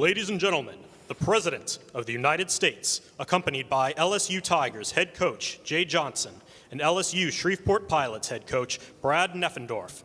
ladies and gentlemen, the President of the United States, accompanied by LSU Tigers head coach Jay Johnson and LSU Shreveport Pilots head coach Brad Neffendorf.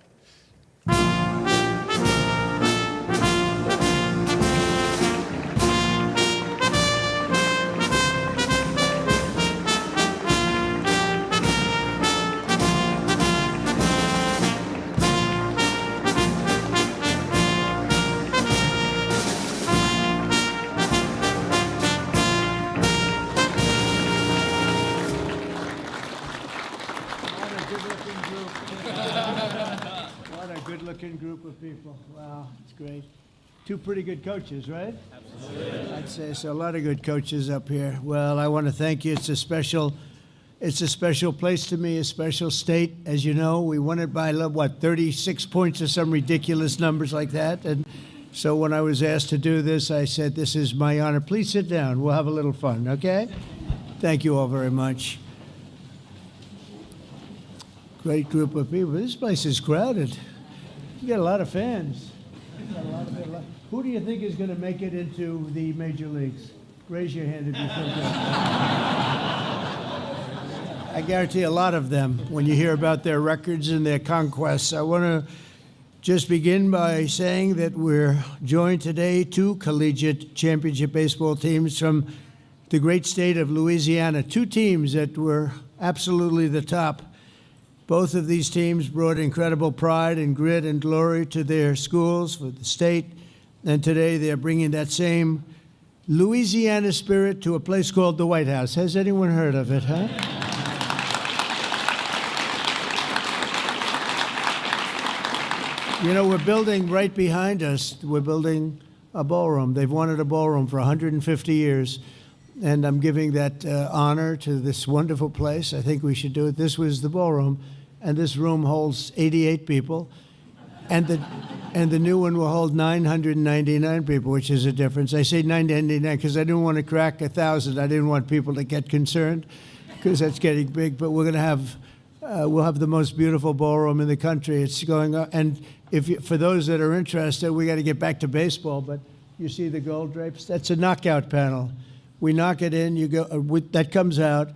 Group of people. Wow, it's great. Two pretty good coaches, right? Absolutely. I'd say so. A lot of good coaches up here. Well, I want to thank you. It's a special place to me, a special state. As you know, we won it by, 36 points or some ridiculous numbers like that. And so when I was asked to do this, I said, this is my honor. Please sit down. We'll have a little fun, okay? Thank you all very much. Great group of people. This place is crowded. You got a lot of fans. Who do you think is going to make it into the major leagues? Raise your hand if you think that. I guarantee a lot of them when you hear about their records and their conquests. I want to just begin by saying that we're joined today two collegiate championship baseball teams from the great state of Louisiana, two teams that were absolutely the top. Both of these teams brought incredible pride and grit and glory to their schools, for the state, and today they're bringing that same Louisiana spirit to a place called the White House. Has anyone heard of it, huh? You know, we're building right behind us, we're building a ballroom. They've wanted a ballroom for 150 years. And I'm giving that honor to this wonderful place. I think we should do it. This was the ballroom, and this room holds 88 people, and the new one will hold 999 people, which is a difference. I say 999 because I didn't want to crack 1,000. I didn't want people to get concerned because that's getting big. But we're going to have we'll have the most beautiful ballroom in the country. It's going on, and for those that are interested, we got to get back to baseball. But you see the gold drapes? That's a knockout panel. We knock it in, you go, that comes out,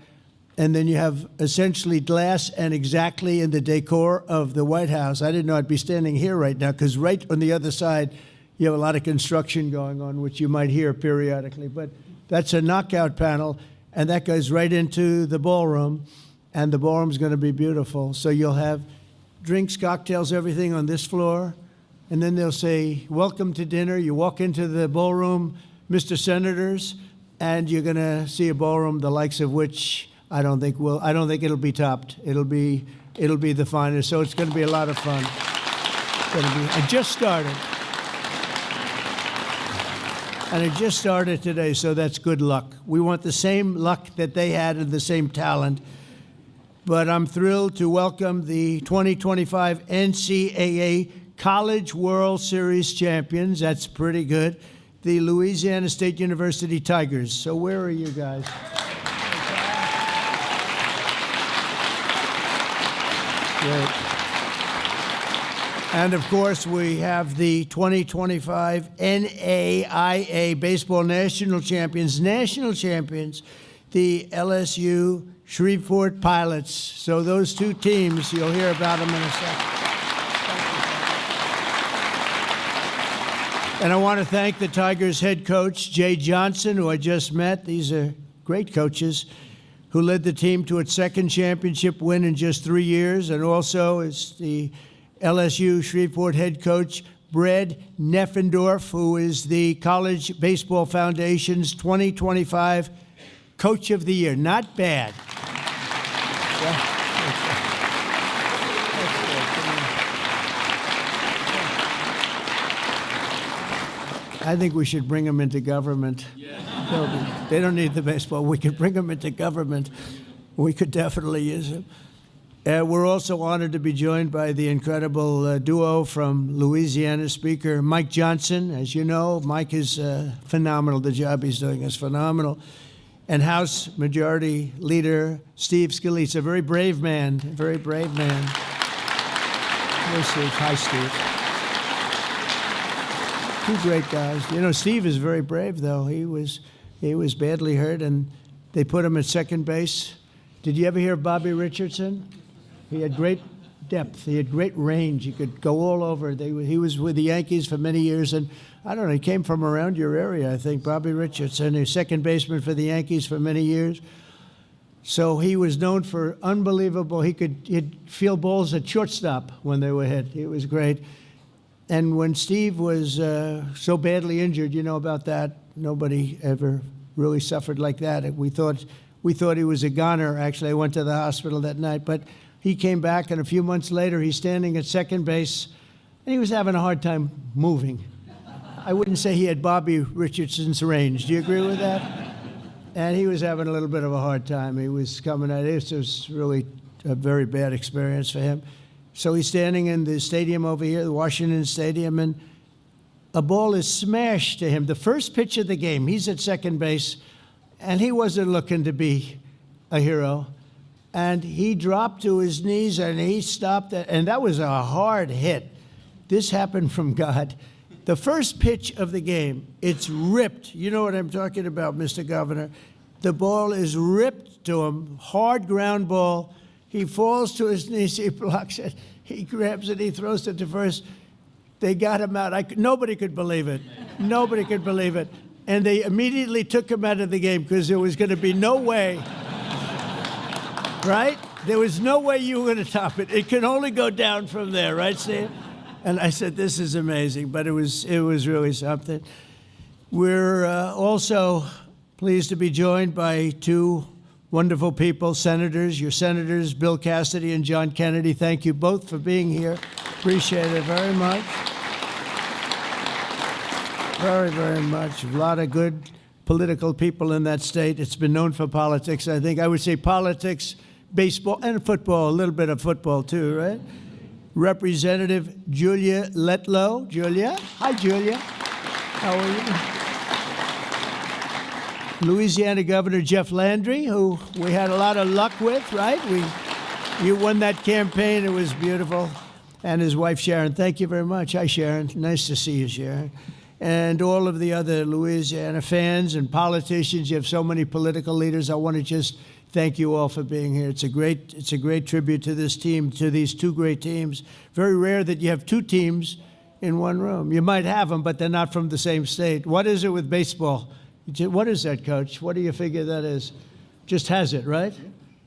and then you have essentially glass and exactly in the decor of the White House. I didn't know I'd be standing here right now, because right on the other side, you have a lot of construction going on, which you might hear periodically. But that's a knockout panel, and that goes right into the ballroom, and the ballroom's going to be beautiful. So you'll have drinks, cocktails, everything on this floor, and then they'll say, welcome to dinner. You walk into the ballroom, Mr. Senators, and you're going to see a ballroom the likes of which I don't think it'll be topped. It'll be the finest. So it's going to be a lot of fun. I just started. And it just started today, so that's good luck. We want the same luck that they had and the same talent. But I'm thrilled to welcome the 2025 NCAA College World Series champions. That's pretty good. The Louisiana State University Tigers. So where are you guys? Great. And of course, we have the 2025 NAIA Baseball National Champions, the LSU Shreveport Pilots. So those two teams, you'll hear about them in a second. And I want to thank the Tigers head coach, Jay Johnson, who I just met. These are great coaches, who led the team to its second championship win in just 3 years, and also is the LSU Shreveport head coach, Brad Neffendorf, who is the College Baseball Foundation's 2025 Coach of the Year. Not bad. Yeah. I think we should bring them into government. Yeah. They don't need the baseball. We could bring them into government. We could definitely use them. We're also honored to be joined by the incredible duo from Louisiana, Speaker Mike Johnson. As you know, Mike is phenomenal. The job he's doing is phenomenal. And House Majority Leader Steve Scalise, a very brave man, Hey, Steve. Hi, Steve. Two great guys. You know, Steve is very brave, though. He was badly hurt, and they put him at second base. Did you ever hear of Bobby Richardson? He had great depth. He had great range. He could go all over. He was with the Yankees for many years, and I don't know, he came from around your area, I think, Bobby Richardson. He was second baseman for the Yankees for many years. So he was known for unbelievable. He'd feel balls at shortstop when they were hit. He was great. And when Steve was so badly injured, you know about that. Nobody ever really suffered like that. We thought he was a goner. Actually, I went to the hospital that night. But he came back, and a few months later, he's standing at second base, and he was having a hard time moving. I wouldn't say he had Bobby Richardson's range. Do you agree with that? And he was having a little bit of a hard time. He was coming at it. It was really a very bad experience for him. So he's standing in the stadium over here, the Washington Stadium, and a ball is smashed to him. The first pitch of the game, he's at second base, and he wasn't looking to be a hero. And he dropped to his knees, and he stopped it, and that was a hard hit. This happened from God. The first pitch of the game, it's ripped. You know what I'm talking about, Mr. Governor. The ball is ripped to him, hard ground ball. He falls to his knees, he blocks it, he grabs it, he throws it to first. They got him out. Nobody could believe it. Nobody could believe it. And they immediately took him out of the game because there was going to be no way, right? There was no way you were going to top it. It can only go down from there, right, Steve? And I said, this is amazing, but it was really something. We're also pleased to be joined by two wonderful people, senators, your senators, Bill Cassidy and John Kennedy. Thank you both for being here. Appreciate it very much. Very, very much. A lot of good political people in that state. It's been known for politics. I think I would say politics, baseball, and football, a little bit of football too, right? Representative Julia Letlow. Julia? Hi, Julia. How are you? Louisiana Governor Jeff Landry, who we had a lot of luck with, right? You won that campaign. It was beautiful. And his wife, Sharon. Thank you very much. Hi, Sharon. Nice to see you, Sharon. And all of the other Louisiana fans and politicians. You have so many political leaders. I want to just thank you all for being here. It's a great tribute to this team, to these two great teams. Very rare that you have two teams in one room. You might have them, but they're not from the same state. What is it with baseball? What is that, Coach? What do you figure that is? Just has it, right?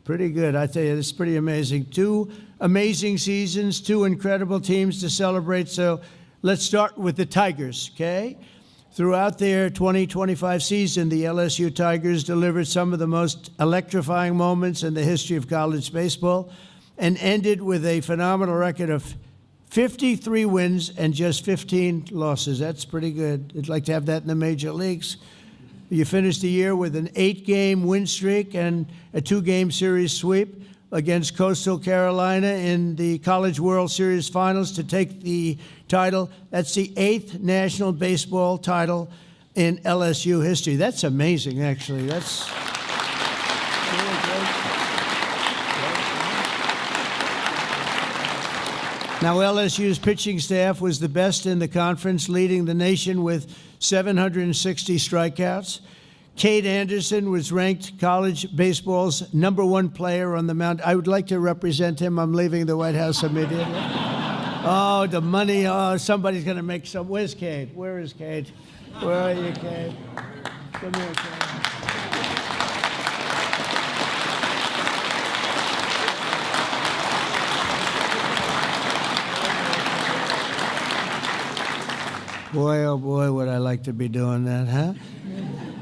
Pretty good. I tell you, it's pretty amazing. Two amazing seasons, two incredible teams to celebrate. So let's start with the Tigers, okay? Throughout their 2025 season, the LSU Tigers delivered some of the most electrifying moments in the history of college baseball and ended with a phenomenal record of 53 wins and just 15 losses. That's pretty good. I'd like to have that in the major leagues. You finished the year with an 8-game win streak and a 2-game series sweep against Coastal Carolina in the College World Series Finals to take the title. That's the 8th national baseball title in LSU history. That's amazing, actually. That's really great. Now, LSU's pitching staff was the best in the conference, leading the nation with 760 strikeouts. Cade Anderson was ranked college baseball's #1 player on the mound. I would like to represent him. I'm leaving the White House immediately. Oh, the money. Oh, somebody's going to make some. Where's Cade? Where is Cade? Where are you, Cade? Come here, Cade. Boy, oh boy, would I like to be doing that, huh?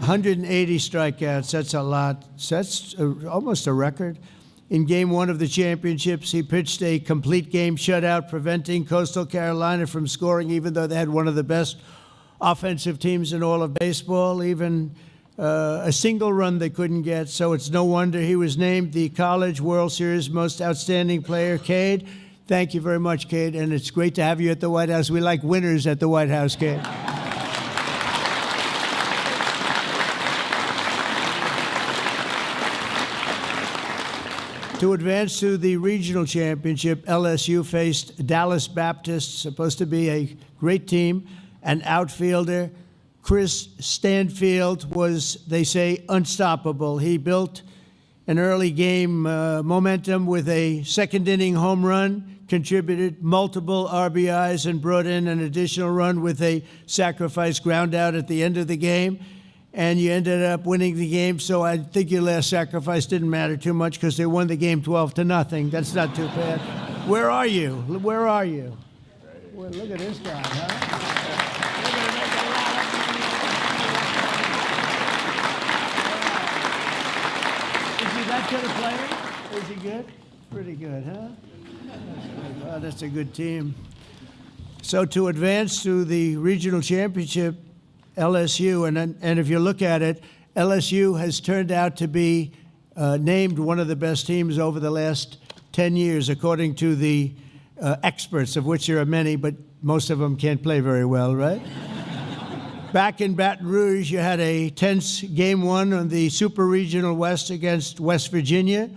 180 strikeouts, that's a lot. That's almost a record. In Game 1 of the championships, he pitched a complete game shutout, preventing Coastal Carolina from scoring, even though they had one of the best offensive teams in all of baseball. Even a single run they couldn't get, so it's no wonder he was named the College World Series Most Outstanding Player. Cade, thank you very much, Cade, and it's great to have you at the White House. We like winners at the White House, Cade. To advance to the regional championship, LSU faced Dallas Baptist, supposed to be a great team, an outfielder. Chris Stanfield was, they say, unstoppable. He built an early game momentum with a second-inning home run, contributed multiple RBIs, and brought in an additional run with a sacrifice ground out at the end of the game. And you ended up winning the game, so I think your last sacrifice didn't matter too much because they won the game 12-0. That's not too bad. Where are you? Where are you? Well, look at this guy, huh? Is he that good a player? Is he good? Pretty good, huh? Wow, that's a good team. So to advance to the regional championship, LSU, and if you look at it, LSU has turned out to be named one of the best teams over the last 10 years, according to the experts, of which there are many, but most of them can't play very well, right? Back in Baton Rouge, you had a tense Game 1 on the Super Regional West against West Virginia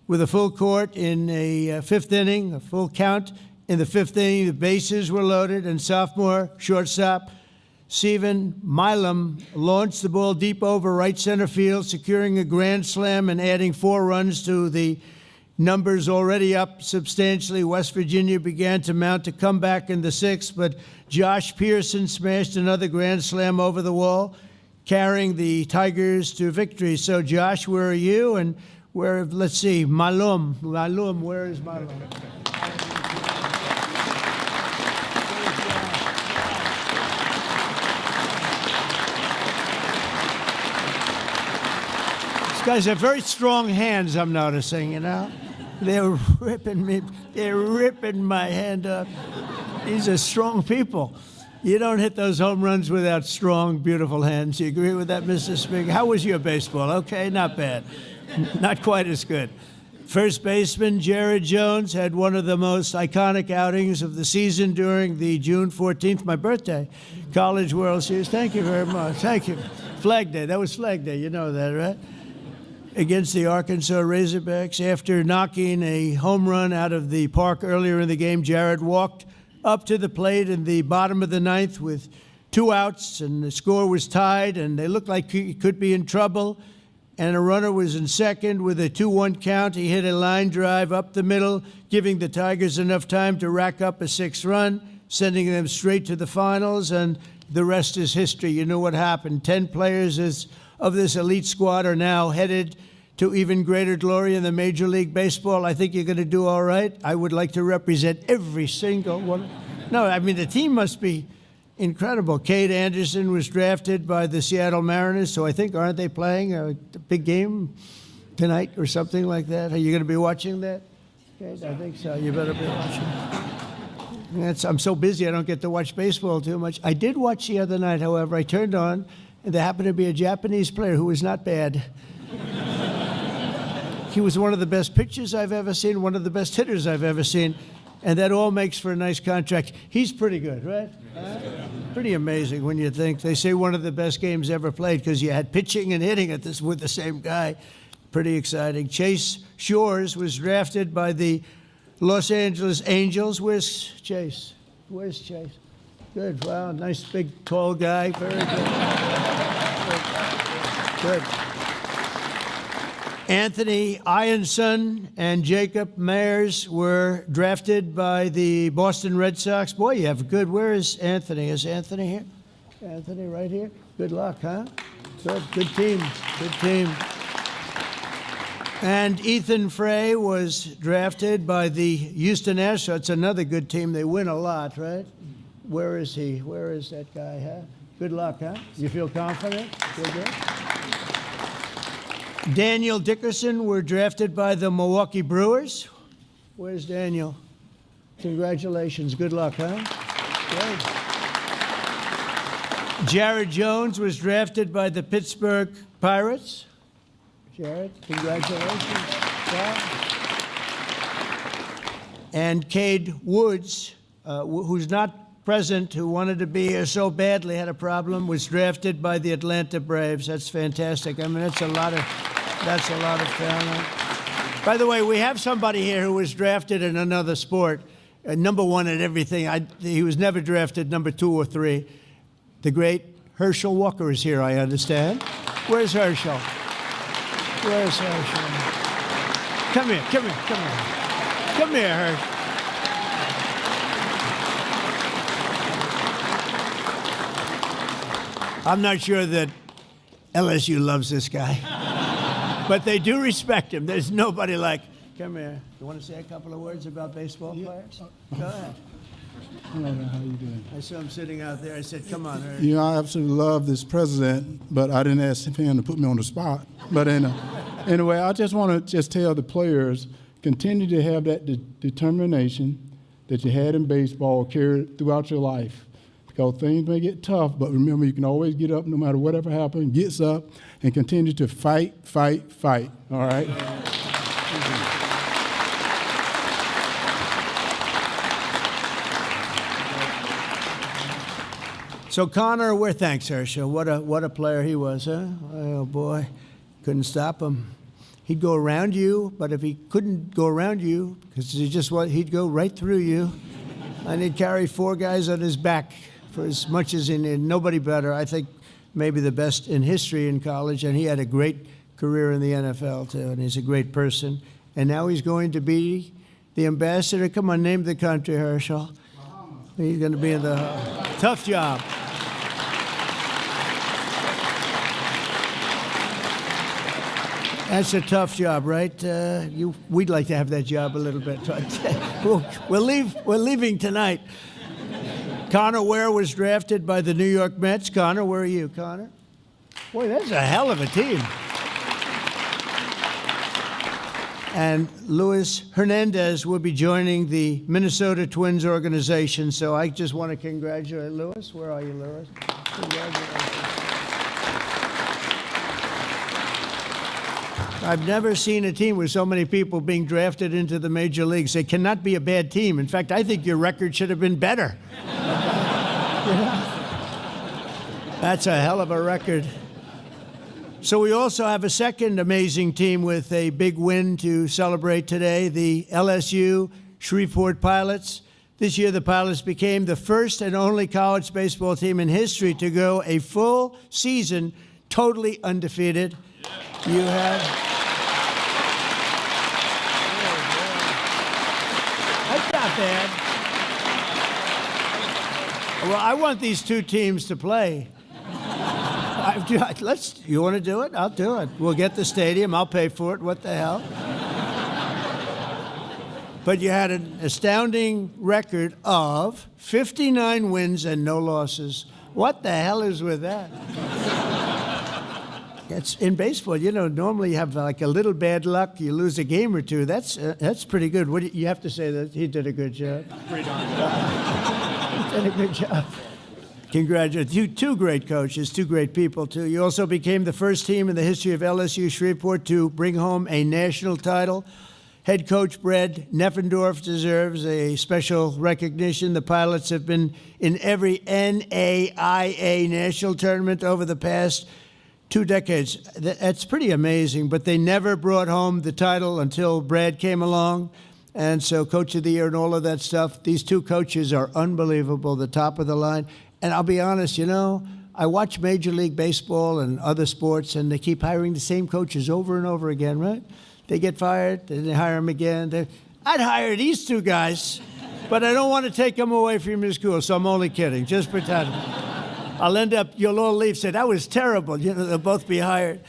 with a full court in a fifth inning, a full count. In the fifth inning, the bases were loaded, and sophomore shortstop Stephen Milam launched the ball deep over right center field, securing a grand slam and adding 4 runs to the numbers already up substantially. West Virginia began to mount a comeback in the 6th, but Josh Pearson smashed another grand slam over the wall, carrying the Tigers to victory. So, Josh, where are you? And where, let's see, Malum, where is Malum? Guys have very strong hands, I'm noticing, you know. They're ripping my hand up. These are strong people. You don't hit those home runs without strong, beautiful hands. You agree with that, Mr. Speaker? How was your baseball? Okay, not bad. Not quite as good. First baseman Jared Jones had one of the most iconic outings of the season during the June 14th, my birthday, College World Series. Thank you very much. Thank you. Flag Day. That was Flag Day. You know that, right? Against the Arkansas Razorbacks. After knocking a home run out of the park earlier in the game, Jared walked up to the plate in the bottom of the 9th with 2 outs, and the score was tied, and they looked like he could be in trouble. And a runner was in second with a 2-1 count. He hit a line drive up the middle, giving the Tigers enough time to rack up a 6th run, sending them straight to the finals, and the rest is history. You know what happened. 10 players of this elite squad are now headed to even greater glory in the Major League Baseball. I think you're going to do all right. I would like to represent every single one. No, I mean, the team must be incredible. Cade Anderson was drafted by the Seattle Mariners, so I think, aren't they playing a big game tonight or something like that? Are you going to be watching that? Cade? I think so. You better be watching. I'm so busy I don't get to watch baseball too much. I did watch the other night, however. I turned on, and there happened to be a Japanese player who was not bad. He was one of the best pitchers I've ever seen, one of the best hitters I've ever seen, and that all makes for a nice contract. He's pretty good, right? Pretty amazing when you think. They say one of the best games ever played because you had pitching and hitting at this with the same guy. Pretty exciting. Chase Shores was drafted by the Los Angeles Angels. Where's Chase? Where's Chase? Good. Wow, nice big tall guy. Very good. Good. Anthony Ianson and Jacob Mayers were drafted by the Boston Red Sox. Boy, you have good. Where is Anthony? Is Anthony here? Anthony right here? Good luck, huh? Good team. Good team. And Ethan Frey was drafted by the Houston Astros. Another good team. They win a lot, right? Where is he? Where is that guy, huh? Good luck, huh? You feel confident? Feel good? Daniel Dickerson were drafted by the Milwaukee Brewers. Where's Daniel? Congratulations. Good luck, huh? Good. Jared Jones was drafted by the Pittsburgh Pirates. Jared, congratulations. Yeah. And Cade Woods, who's not present, who wanted to be here so badly, had a problem, was drafted by the Atlanta Braves. That's fantastic. I mean, that's a lot of talent. By the way, we have somebody here who was drafted in another sport. number one at everything. He was never drafted number 2 or 3. The great Herschel Walker is here, I understand. Where's Herschel? Where's Herschel? Come here, come here, come here. Come here, Herschel. I'm not sure that LSU loves this guy, but they do respect him. There's nobody like, come here. You want to say a couple of words about baseball players? Go ahead. Hello, how you doing? I saw him sitting out there. I said, come on, Herschel. You know, I absolutely love this president, but I didn't ask him to put me on the spot. But anyway, I just want to tell the players, continue to have that determination that you had in baseball carried throughout your life. Because things may get tough, but remember, you can always get up no matter whatever happens, gets up, and continue to fight, fight, fight, all right? So Connor, thanks, Herschel. What a player he was, huh? Oh, boy. Couldn't stop him. He'd go around you, but if he couldn't go around you, because he'd go right through you, and he'd carry 4 guys on his back for as much as he needed. Nobody better. I think maybe the best in history in college, and he had a great career in the NFL, too, and he's a great person. And now he's going to be the ambassador. Come on, name the country, Herschel. He's going to be in the tough job. That's a tough job, right? We'd like to have that job a little bit. We're leaving tonight. Connor Ware was drafted by the New York Mets. Connor, where are you, Connor? Boy, that's a hell of a team. And Luis Hernandez will be joining the Minnesota Twins organization. So I just want to congratulate Luis. Where are you, Luis? Congratulations. I've never seen a team with so many people being drafted into the major leagues. They cannot be a bad team. In fact, I think your record should have been better. That's a hell of a record. So we also have a second amazing team with a big win to celebrate today, the LSU Shreveport Pilots. This year, the Pilots became the first and only college baseball team in history to go a full season totally undefeated. You have... That's not bad. Well, I want these 2 teams to play. You want to do it? I'll do it. We'll get the stadium. I'll pay for it. What the hell? But you had an astounding record of 59 wins and no losses. What the hell is with that? It's in baseball, you know, normally you have like a little bad luck, you lose a game or 2. That's pretty good. What you have to say that he did a good job. Pretty darn good. He did a good job. Congratulations. 2 great coaches, 2 great people, too. You also became the first team in the history of LSU Shreveport to bring home a national title. Head coach Brad Neffendorf deserves a special recognition. The Pilots have been in every NAIA national tournament over the past 2 decades. That's pretty amazing, but they never brought home the title until Brad came along. And so Coach of the Year and all of that stuff, these 2 coaches are unbelievable, the top of the line. And I'll be honest, you know, I watch Major League Baseball and other sports, and they keep hiring the same coaches over and over again, right? They get fired, then they hire them again. I'd hire these 2 guys, but I don't want to take them away from your school, so I'm only kidding. Just pretend. You'll all leave, say, that was terrible. You know, they'll both be hired.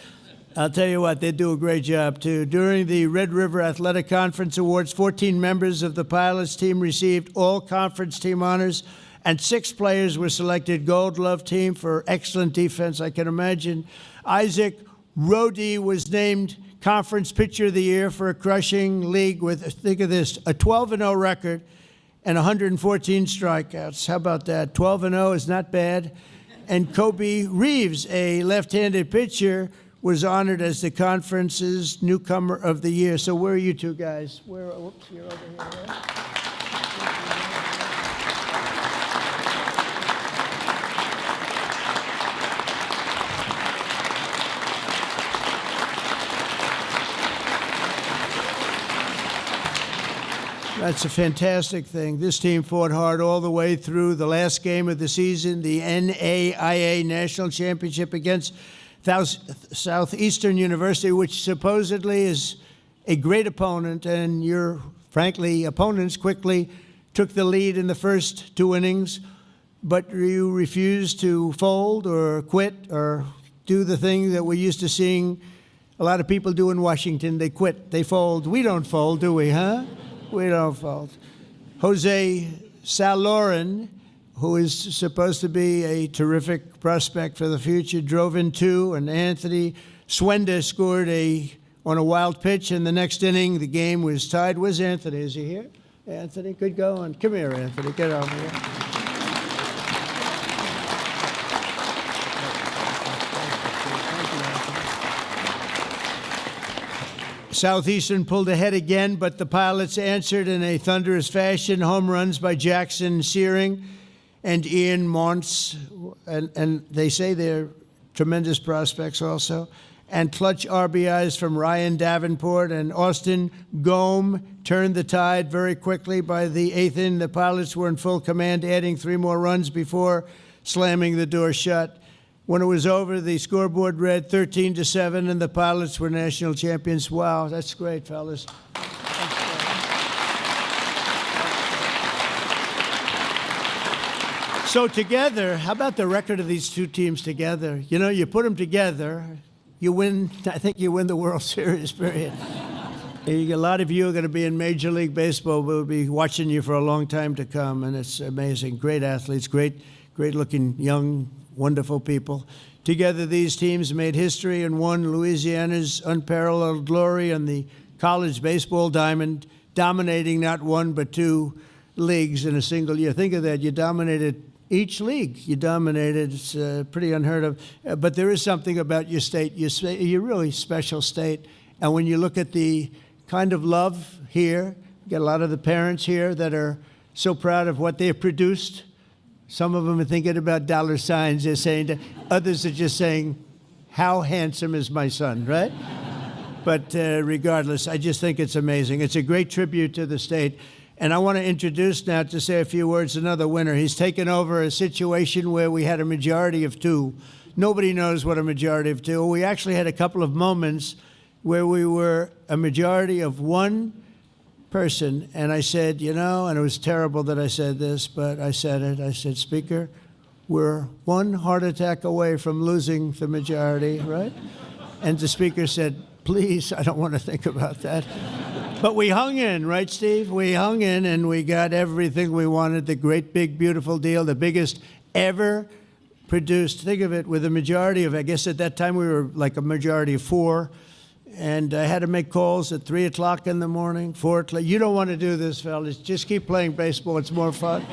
I'll tell you what, they do a great job, too. During the Red River Athletic Conference Awards, 14 members of the Pilots team received all conference team honors, and 6 players were selected Gold Glove team for excellent defense. I can imagine. Isaac Rodey was named Conference Pitcher of the Year for a crushing league with, think of this, a 12-0 record and 114 strikeouts. How about that? 12-0 is not bad. And Kobe Reeves, a left-handed pitcher, was honored as the conference's newcomer of the year. So where are you 2 guys? Whoops, you're over here, right? That's a fantastic thing. This team fought hard all the way through the last game of the season, the NAIA National Championship against Southeastern University, which supposedly is a great opponent, and your, frankly, opponents quickly took the lead in the first 2 innings, but you refused to fold or quit or do the thing that we're used to seeing a lot of people do in Washington. They quit, they fold. We don't fold, do we, huh? We don't fold. Jose Saloren, who is supposed to be a terrific prospect for the future, drove in 2, and Anthony Swenda scored on a wild pitch. In the next inning, the game was tied. Where's Anthony? Is he here? Anthony, good going. Come here, Anthony. Get over here. Southeastern pulled ahead again, but the Pilots answered in a thunderous fashion. Home runs by Jackson Searing and Ian Montz, and they say they're tremendous prospects also, and clutch RBIs from Ryan Davenport and Austin Gome turned the tide very quickly. By the 8th inning, the Pilots were in full command, adding 3 more runs before slamming the door shut. When it was over, the scoreboard read 13-7, and the Pilots were national champions. Wow, that's great, fellas. So together, how about the record of these 2 teams together? You know, you put them together, you win. I think you win the World Series, period. A lot of you are going to be in Major League Baseball. We'll be watching you for a long time to come, and it's amazing. Great athletes, great-looking, young, wonderful people. Together, these teams made history and won Louisiana's unparalleled glory on the college baseball diamond, dominating not 1 but 2 leagues in a single year. Think of that. You dominated each league. You dominated. It's pretty unheard of. But there is something about your state. You're really special state. And when you look at the kind of love here, you get a lot of the parents here that are so proud of what they have produced. Some of them are thinking about dollar signs. They're saying, others are just saying, how handsome is my son, right? But regardless, I just think it's amazing. It's a great tribute to the state. And I want to introduce now, to say a few words, another winner. He's taken over a situation where we had a majority of 2. Nobody knows what a majority of 2. We actually had a couple of moments where we were a majority of 1 person, and I said, you know, and it was terrible that I said this, but I said it. I said, Speaker, we're 1 heart attack away from losing the majority, right? And the Speaker said, please, I don't want to think about that. But we hung in, right, Steve? We hung in, and we got everything we wanted, the great, big, beautiful deal, the biggest ever produced. Think of it, with a majority of, I guess at that time we were like a majority of 4. And I had to make calls at 3 o'clock in the morning, 4 o'clock. You don't want to do this, fellas. Just keep playing baseball. It's more fun.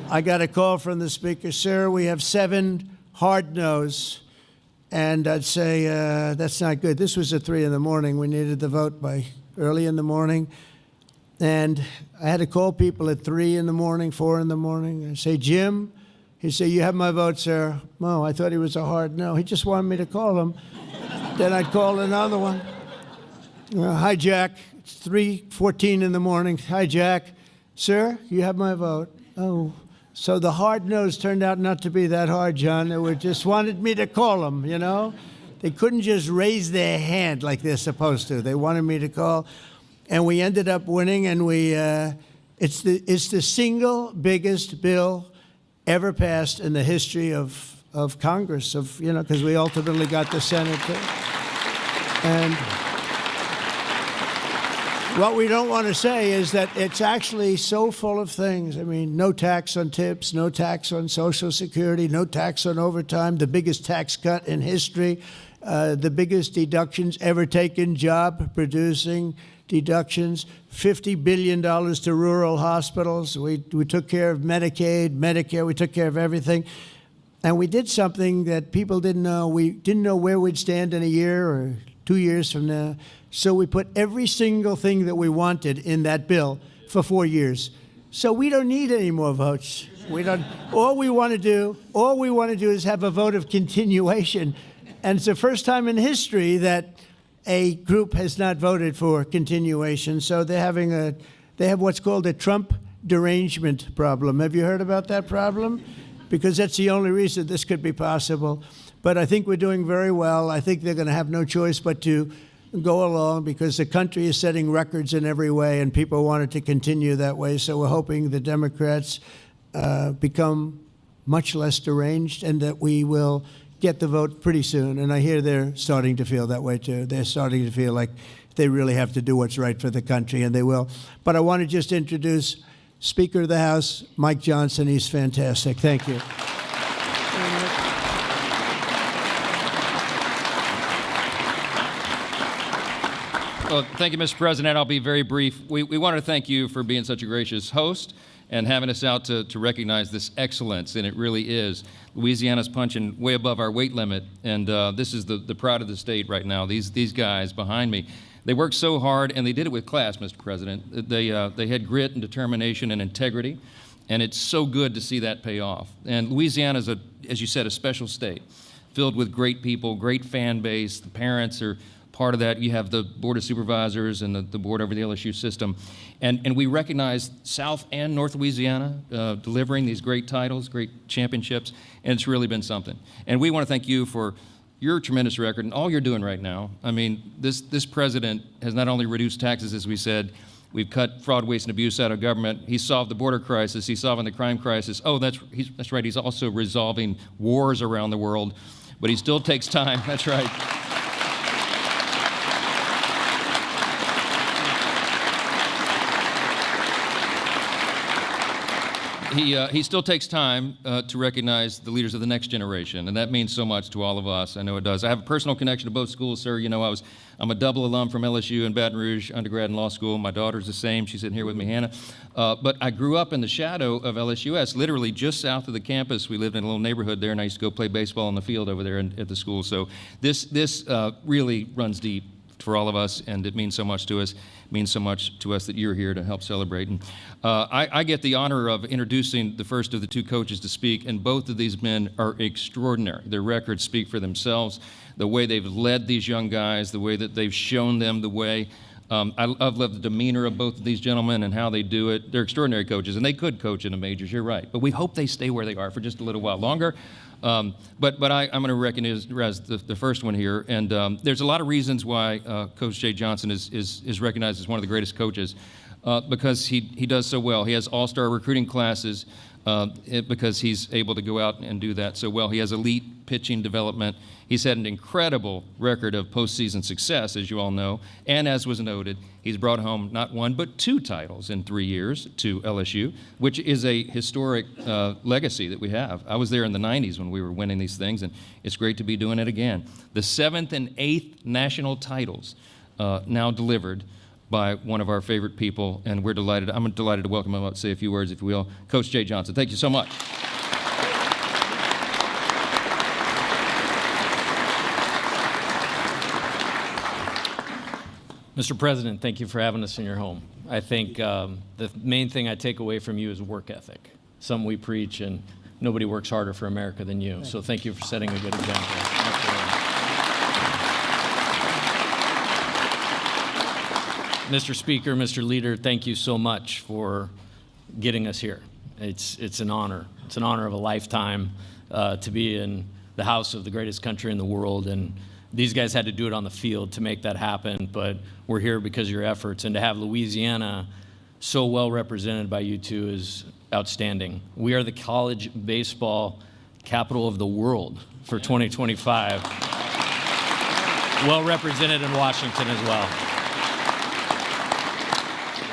I got a call from the Speaker. Sir, we have 7 hard no's. And I'd say, that's not good. This was at 3 in the morning. We needed the vote by early in the morning. And I had to call people at 3 in the morning, 4 in the morning. I'd say, Jim, he'd say, you have my vote, sir. Oh, I thought he was a hard no. He just wanted me to call him. Then I'd call another one. Hi, Jack. It's 3:14 in the morning. Hi, Jack. Sir, you have my vote. Oh, so the hard no's turned out not to be that hard, John. They were just wanted me to call them, you know. They couldn't just raise their hand like they're supposed to. They wanted me to call. And we ended up winning, and it's the single biggest bill ever passed in the history of Congress, because we ultimately got the Senate too. And what we don't want to say is that it's actually so full of things. I mean, no tax on tips, no tax on Social Security, no tax on overtime, the biggest tax cut in history, the biggest deductions ever taken, job-producing deductions, $50 billion to rural hospitals. We took care of Medicaid, Medicare, we took care of everything. And we did something that people didn't know. We didn't know where we'd stand in a year or 2 years from now. So we put every single thing that we wanted in that bill for 4 years. So we don't need any more votes. All we want to do is have a vote of continuation. And it's the first time in history that a group has not voted for continuation. So they're having they have what's called a Trump derangement problem. Have you heard about that problem? Because that's the only reason this could be possible. But I think we're doing very well. I think they're going to have no choice but to go along because the country is setting records in every way, and people want it to continue that way. So we're hoping the Democrats become much less deranged and that we will get the vote pretty soon. And I hear they're starting to feel that way, too. They're starting to feel like they really have to do what's right for the country, and they will. But I want to just introduce Speaker of the House, Mike Johnson. He's fantastic. Thank you. Well, thank you, Mr. President. I'll be very brief. We want to thank you for being such a gracious host and having us out to recognize this excellence, and it really is. Louisiana's punching way above our weight limit, and this is the pride of the state right now. These guys behind me, they worked so hard, and they did it with class, Mr. President. They had grit and determination and integrity, and it's so good to see that pay off. And Louisiana's, as you said, a special state, filled with great people, great fan base. The parents are part of that. You have the Board of Supervisors and the board over the LSU system. And we recognize South and North Louisiana delivering these great titles, great championships, and it's really been something. And we want to thank you for your tremendous record and all you're doing right now. I mean, this president has not only reduced taxes, as we said, we've cut fraud, waste, and abuse out of government. He's solved the border crisis. He's solving the crime crisis. Oh, that's right. He's also resolving wars around the world, but he still takes time. That's right. He still takes time to recognize the leaders of the next generation, and that means so much to all of us. I know it does. I have a personal connection to both schools, sir. You know, I'm a double alum from LSU and Baton Rouge, undergrad and law school. My daughter's the same. She's sitting here with me, Hannah. But I grew up in the shadow of LSUS, literally just south of the campus. We lived in a little neighborhood there, and I used to go play baseball on the field over there at the school. So this really runs deep for all of us, and it means so much to us. It means so much to us that you're here to help celebrate. And I get the honor of introducing the first of the two coaches to speak, and both of these men are extraordinary. Their records speak for themselves, the way they've led these young guys, the way that they've shown them the way. I've loved the demeanor of both of these gentlemen and how they do it. They're extraordinary coaches, and they could coach in the majors, you're right. But we hope they stay where they are for just a little while longer. But I'm going to recognize the first one here, and there's a lot of reasons why Coach Jay Johnson is recognized as one of the greatest coaches because he does so well. He has all-star recruiting classes because he's able to go out and do that so well. He has elite pitching development. He's had an incredible record of postseason success, as you all know, and as was noted, he's brought home not one but 2 titles in 3 years to LSU, which is a historic legacy that we have. I was there in the 90s when we were winning these things, and it's great to be doing it again. The 7th and 8th national titles now delivered by one of our favorite people, and we're delighted. I'm delighted to welcome him up, say a few words, if you will. Coach Jay Johnson, thank you so much. Mr. President, thank you for having us in your home. I think the main thing I take away from you is work ethic, something we preach, and nobody works harder for America than you. So thank you for setting a good example. Mr. Speaker, Mr. Leader, thank you so much for getting us here. It's an honor. It's an honor of a lifetime to be in the house of the greatest country in the world, and these guys had to do it on the field to make that happen, but we're here because of your efforts, and to have Louisiana so well represented by you two is outstanding. We are the college baseball capital of the world for 2025. Well represented in Washington as well.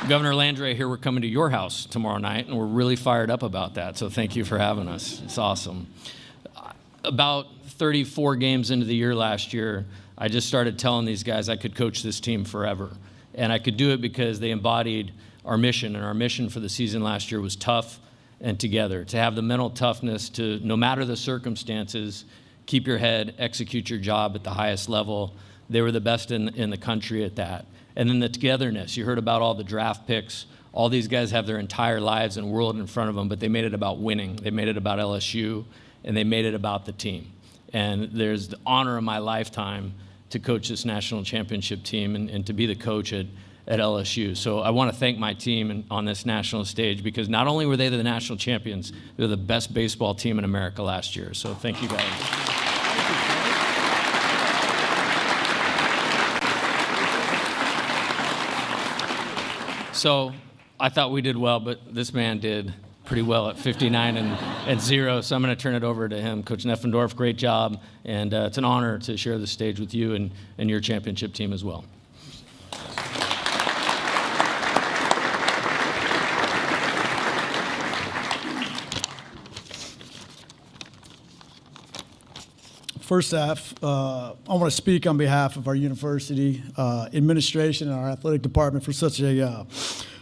Governor Landry, here we're coming to your house tomorrow night, and we're really fired up about that, so thank you for having us. It's awesome. About 34 games into the year last year, I just started telling these guys I could coach this team forever. And I could do it because they embodied our mission, and our mission for the season last year was tough and together. To have the mental toughness to, no matter the circumstances, keep your head, execute your job at the highest level. They were the best in the country at that. And then the togetherness. You heard about all the draft picks. All these guys have their entire lives and world in front of them, but they made it about winning. They made it about LSU, and they made it about the team. And there's the honor of my lifetime to coach this national championship team and to be the coach at at LSU. So I want to thank my team on this national stage, because not only were they the national champions, they're the best baseball team in America last year. So thank you guys. So I thought we did well, but this man did pretty well at 59 and 0. So I'm going to turn it over to him. Coach Neffendorf, great job. And it's an honor to share the stage with you and your championship team as well. First off, I want to speak on behalf of our university administration and our athletic department for such a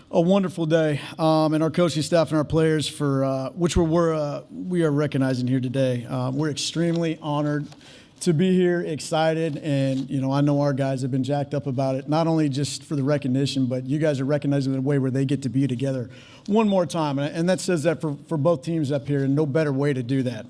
wonderful day, and our coaching staff and our players for which we are recognizing here today. We're extremely honored to be here, excited, and I know our guys have been jacked up about it. Not only just for the recognition, but you guys are recognizing the way where they get to be together one more time, and that says that for both teams up here, and no better way to do that.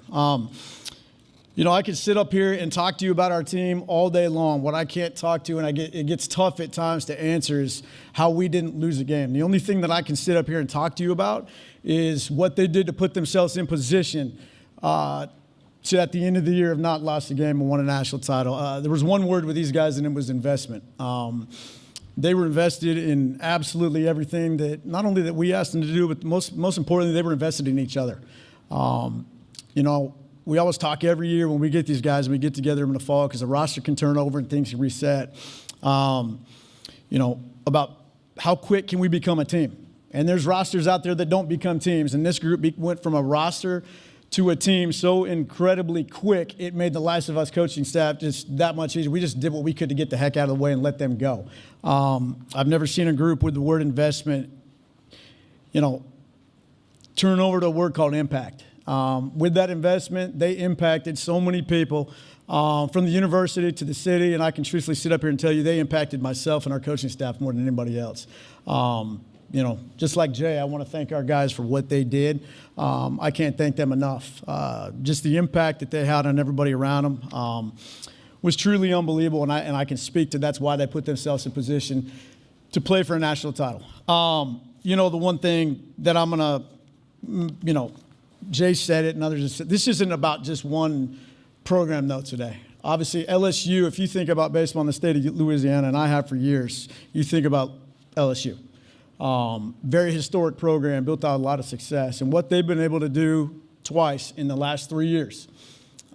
I could sit up here and talk to you about our team all day long. What I can't talk to, and it gets tough at times to answer, is how we didn't lose a game. The only thing that I can sit up here and talk to you about is what they did to put themselves in position to, at the end of the year, have not lost a game and won a national title. There was one word with these guys, and it was investment. They were invested in absolutely everything that, not only that we asked them to do, but most importantly, they were invested in each other. We always talk every year when we get these guys and we get together in the fall, because the roster can turn over and things can reset, about how quick can we become a team. And there's rosters out there that don't become teams. And this group went from a roster to a team so incredibly quick, it made the lives of us coaching staff just that much easier. We just did what we could to get the heck out of the way and let them go. I've never seen a group with the word investment, turn over to a word called impact. With that investment, they impacted so many people from the university to the city, and I can truthfully sit up here and tell you they impacted myself and our coaching staff more than anybody else. Just like Jay, I want to thank our guys for what they did. I can't thank them enough. Just the impact that they had on everybody around them was truly unbelievable, and I can speak to that's why they put themselves in position to play for a national title. The one thing that I'm going to, Jay said it and others have said, this isn't about just one program, though, today. Obviously, LSU, if you think about baseball in the state of Louisiana, and I have for years, you think about LSU. Very historic program, built out a lot of success. And what they've been able to do twice in the last 3 years.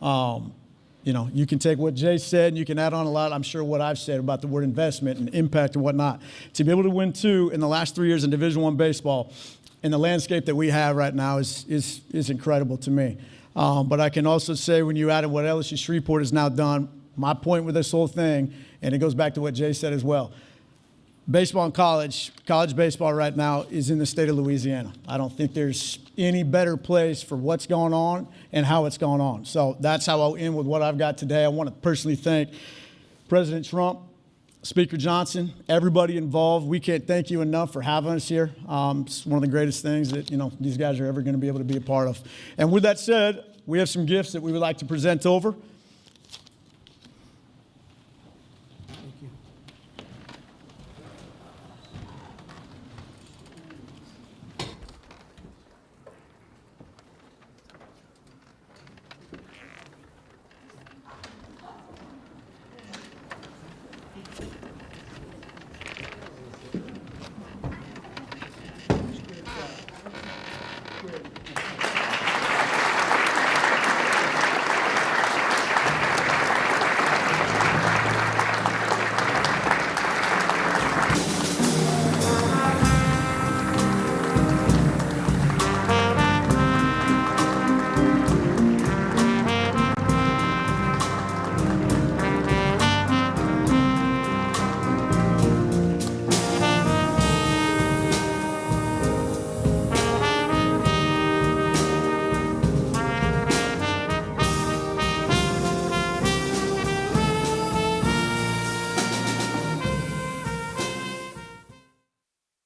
You can take what Jay said and you can add on a lot, I'm sure, what I've said about the word investment and impact and whatnot. To be able to win 2 in the last 3 years in Division I baseball, and the landscape that we have right now is incredible to me. But I can also say, when you added what LSU Shreveport has now done, my point with this whole thing, and it goes back to what Jay said as well, baseball and college baseball right now is in the state of Louisiana. I don't think there's any better place for what's going on and how it's going on. So that's how I'll end with what I've got today. I want to personally thank President Trump, Speaker Johnson, everybody involved. We can't thank you enough for having us here. It's one of the greatest things that these guys are ever going to be able to be a part of. And with that said, we have some gifts that we would like to present over.